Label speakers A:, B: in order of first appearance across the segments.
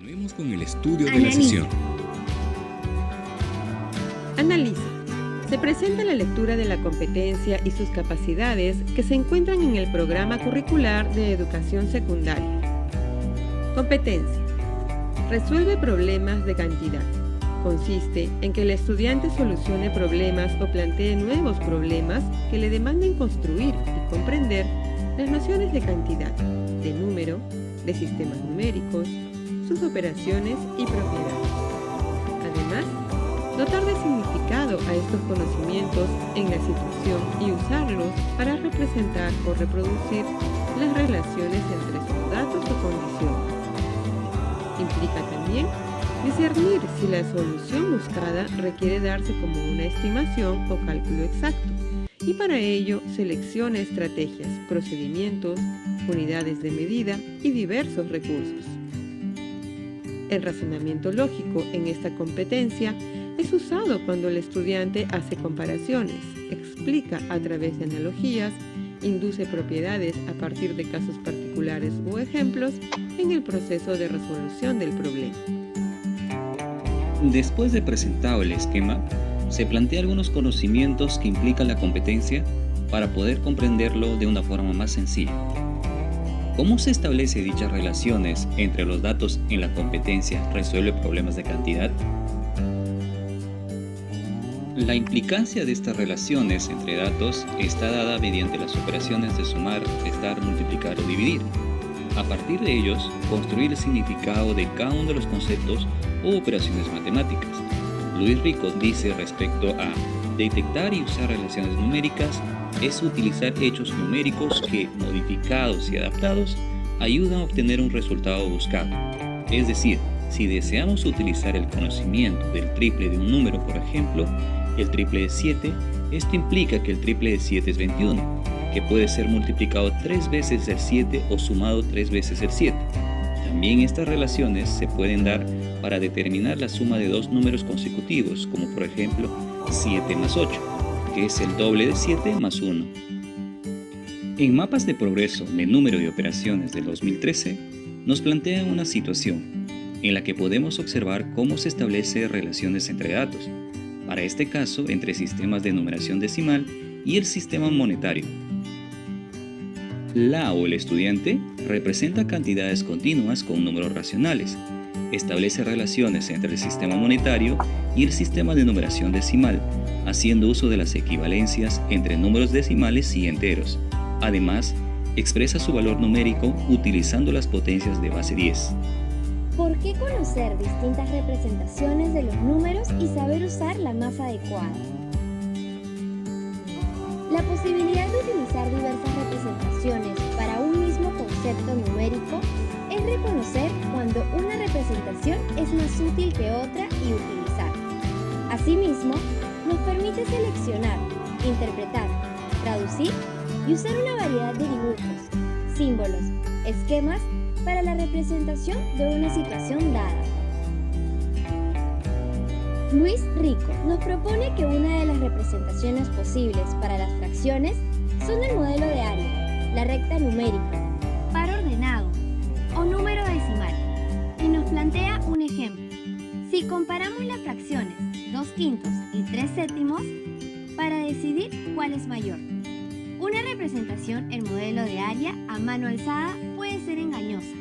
A: Continuemos con el estudio de la
B: Analiza.
A: sesión.
B: Analiza. Se presenta la lectura de la competencia y sus capacidades que se encuentran en el programa curricular de educación secundaria. Competencia. Resuelve problemas de cantidad. Consiste en que el estudiante solucione problemas o plantee nuevos problemas que le demanden construir y comprender las nociones de cantidad, de número, de sistemas numéricos, sus operaciones y propiedades. Además, dotar de significado a estos conocimientos en la situación y usarlos para representar o reproducir las relaciones entre sus datos o condiciones. Implica también discernir si la solución buscada requiere darse como una estimación o cálculo exacto, y para ello selecciona estrategias, procedimientos, unidades de medida y diversos recursos. El razonamiento lógico en esta competencia es usado cuando el estudiante hace comparaciones, explica a través de analogías, induce propiedades a partir de casos particulares o ejemplos en el proceso de resolución del problema.
C: Después de presentado el esquema, se plantea algunos conocimientos que implica la competencia para poder comprenderlo de una forma más sencilla. ¿Cómo se establece dichas relaciones entre los datos en la competencia resuelve problemas de cantidad? La implicancia de estas relaciones entre datos está dada mediante las operaciones de sumar, restar, multiplicar o dividir. A partir de ellos, construir el significado de cada uno de los conceptos o operaciones matemáticas. Luis Rico dice respecto a detectar y usar relaciones numéricas es utilizar hechos numéricos que, modificados y adaptados, ayudan a obtener un resultado buscado. Es decir, si deseamos utilizar el conocimiento del triple de un número, por ejemplo, el triple de 7, esto implica que el triple de 7 es 21, que puede ser multiplicado 3 veces el 7 o sumado 3 veces el 7. También estas relaciones se pueden dar para determinar la suma de dos números consecutivos, como por ejemplo 7 más 8, que es el doble de 7 más 1. En Mapas de Progreso de Número y Operaciones del 2013, nos plantean una situación en la que podemos observar cómo se establecen relaciones entre datos, para este caso entre sistemas de numeración decimal y el sistema monetario. La o el estudiante representa cantidades continuas con números racionales, establece relaciones entre el sistema monetario y el sistema de numeración decimal, haciendo uso de las equivalencias entre números decimales y enteros. Además, expresa su valor numérico utilizando las potencias de base 10.
D: ¿Por qué conocer distintas representaciones de los números y saber usar la más adecuada? La posibilidad de utilizar diversas representaciones para un mismo concepto numérico es reconocer cuando una representación es más útil que otra y utilizar. Asimismo, nos permite seleccionar, interpretar, traducir y usar una variedad de dibujos, símbolos, esquemas para la representación de una situación dada. Luis Rico nos propone que una de las representaciones posibles para las fracciones son el modelo de área, la recta numérica, par ordenado o número decimal, y nos plantea un ejemplo. Si comparamos las fracciones 2/5 y 3/7 para decidir cuál es mayor. Una representación en modelo de área a mano alzada puede ser engañosa.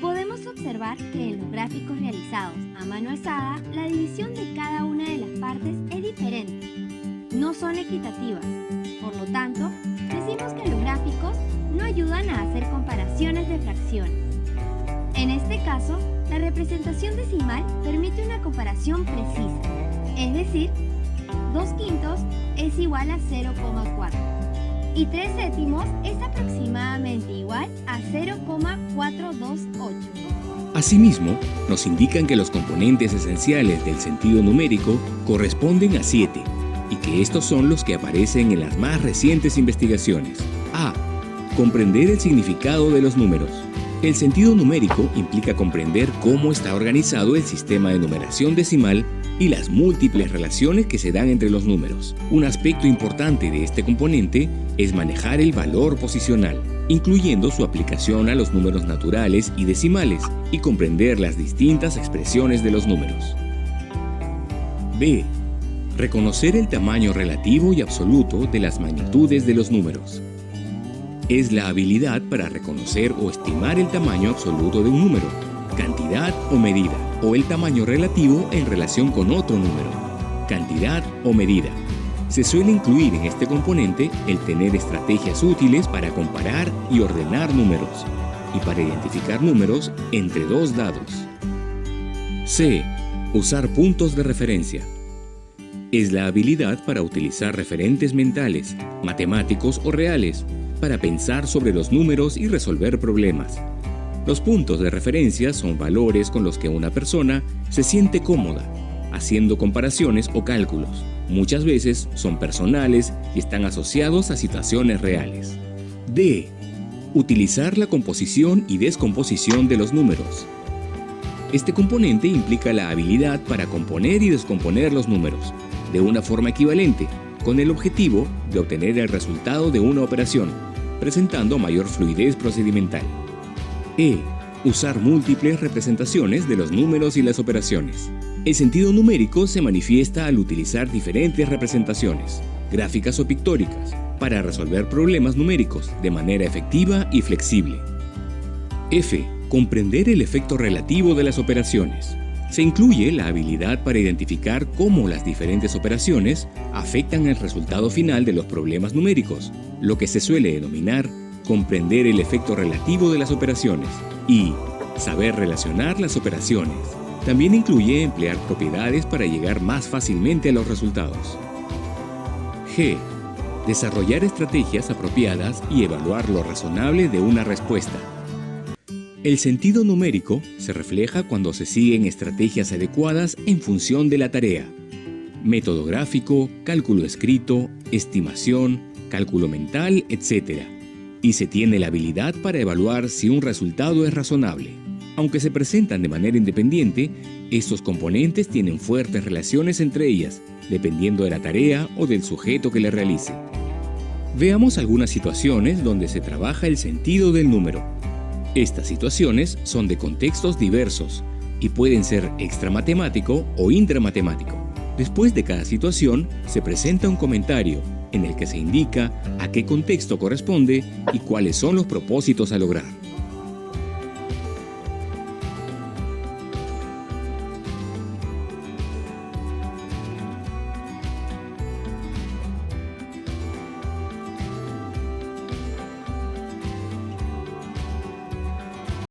D: Podemos observar que en los gráficos realizados a mano alzada, la división de cada una de las partes es diferente. No son equitativas. Por lo tanto, decimos que los gráficos no ayudan a hacer comparaciones de fracciones. En este caso, la representación decimal permite una comparación precisa, es decir, 2/5 es igual a 0,4 y 3/7 es aproximadamente igual a 0,428.
A: Asimismo, nos indican que los componentes esenciales del sentido numérico corresponden a 7 y que estos son los que aparecen en las más recientes investigaciones. A. Comprender el significado de los números. El sentido numérico implica comprender cómo está organizado el sistema de numeración decimal y las múltiples relaciones que se dan entre los números. Un aspecto importante de este componente es manejar el valor posicional, incluyendo su aplicación a los números naturales y decimales, y comprender las distintas expresiones de los números. B. Reconocer el tamaño relativo y absoluto de las magnitudes de los números. Es la habilidad para reconocer o estimar el tamaño absoluto de un número, cantidad o medida, o el tamaño relativo en relación con otro número, cantidad o medida. Se suele incluir en este componente el tener estrategias útiles para comparar y ordenar números, y para identificar números entre dos dados. C. Usar puntos de referencia. Es la habilidad para utilizar referentes mentales, matemáticos o reales, para pensar sobre los números y resolver problemas. Los puntos de referencia son valores con los que una persona se siente cómoda, haciendo comparaciones o cálculos. Muchas veces son personales y están asociados a situaciones reales. D. Utilizar la composición y descomposición de los números. Este componente implica la habilidad para componer y descomponer los números de una forma equivalente, con el objetivo de obtener el resultado de una operación, presentando mayor fluidez procedimental. E. Usar múltiples representaciones de los números y las operaciones. El sentido numérico se manifiesta al utilizar diferentes representaciones, gráficas o pictóricas, para resolver problemas numéricos de manera efectiva y flexible. F. Comprender el efecto relativo de las operaciones. Se incluye la habilidad para identificar cómo las diferentes operaciones afectan el resultado final de los problemas numéricos, lo que se suele denominar comprender el efecto relativo de las operaciones, y saber relacionar las operaciones. También incluye emplear propiedades para llegar más fácilmente a los resultados. G. Desarrollar estrategias apropiadas y evaluar lo razonable de una respuesta. El sentido numérico se refleja cuando se siguen estrategias adecuadas en función de la tarea. Método gráfico, cálculo escrito, estimación, cálculo mental, etc. Y se tiene la habilidad para evaluar si un resultado es razonable. Aunque se presentan de manera independiente, estos componentes tienen fuertes relaciones entre ellas, dependiendo de la tarea o del sujeto que la realice. Veamos algunas situaciones donde se trabaja el sentido del número. Estas situaciones son de contextos diversos y pueden ser extramatemático o intramatemático. Después de cada situación, se presenta un comentario en el que se indica a qué contexto corresponde y cuáles son los propósitos a lograr.